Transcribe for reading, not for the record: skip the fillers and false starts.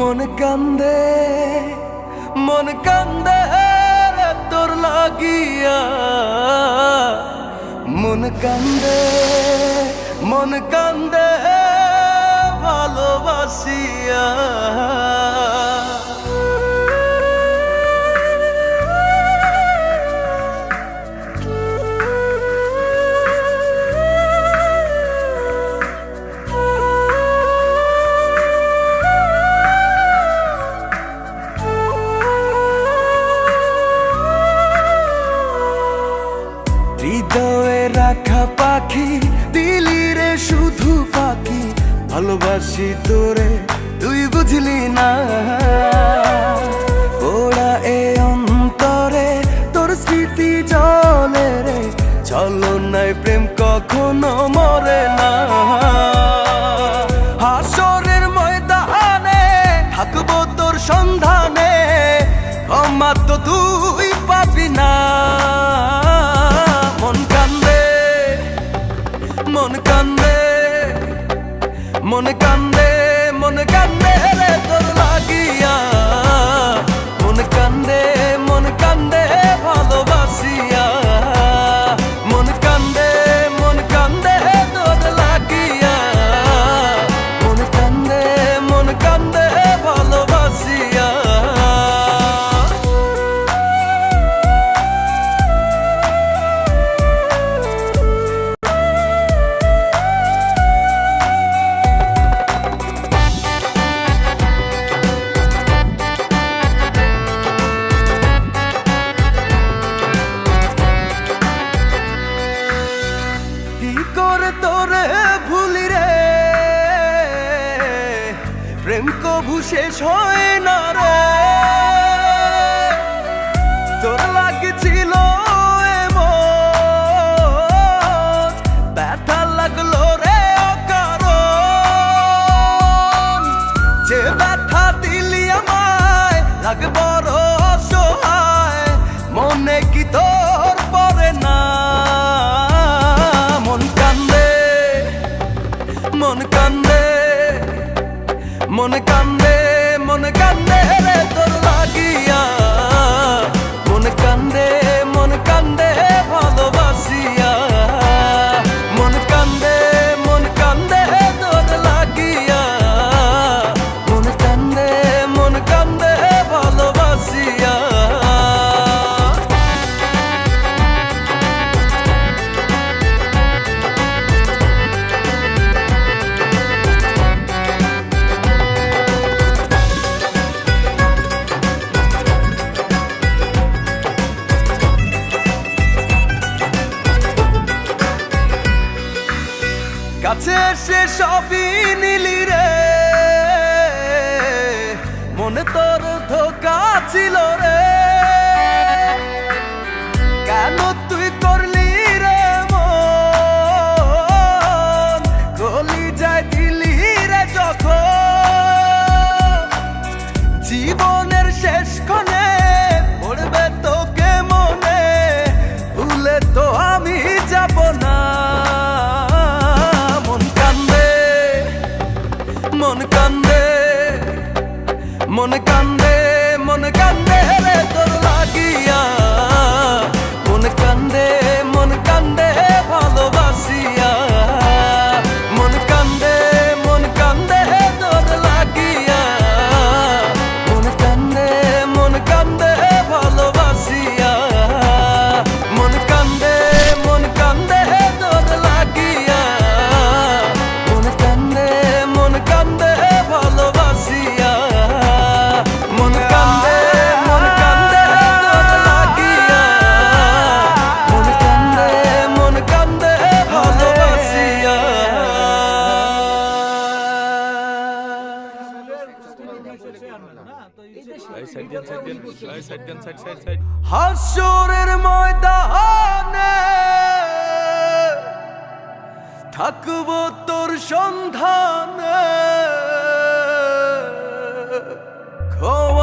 মন কান্দে রে তোর লাগিয়া, মন কান্দে ভালোবাসিয়া। হৃদয়ে রাখা পাখি দিলি রে শুধু পাখি, ভালোবাসি তোরে তুই বুঝলি না। ওরা এ অন্তরে তোর স্মৃতি জলে রে, চলো নাই প্রেম কখনো মরে না। হাসরের ময়দানে থাকবো তোর সন্ধানে, ক্ষমা তো তুই পাবি না। মন কান্দে রে তোর লাগিয়া, মন কান্দে ভালোবাসিয়া। মন কান্দে তোর লাগিয়া, মন কান্দে ভালোবাসিয়া। তোরে ভুলি রে, প্রেম কভু শেষ হয় না রে। তোর লাগছিল এমন, ব্যথা লাগলো রে অকারণ। যে ব্যথা দিলি আমায় লাগে বড় অসহায়, মনে কি তোর পড়ে না। মন কান্দে রে তোর লাগিয়া, মন কান্দে ভালোবাসিয়া। মন কান্দে তোর লাগিয়া, মন কান্দে ভালোবাসিয়া। কাছে এসে সবই নিলি রে, মনে তোর ধোঁকা ছিল রে। কেন তুই করলি রে মন, গলি যায় দিলি রে যখন। জীবনের শেষ ক্ষণে পড়বে তোকে মনে, ভুলে তো আমি যাব না। মন কান্দে রে তোর লাগিয়া, মন কান্দে ভালোবাসিয়া। মন কান্দে তোর লাগিয়া, মন কান্দে ভালোবাসিয়া। মন কান্দে তোর লাগিয়া, মন কান্দে ভালোবাসিয়া। মন কান্দে তোর লাগিয়া, মন কান্দে ভালোবাসিয়া। হাসরের ময়দানে থাকবো তোর সন্ধানে, ক্ষমা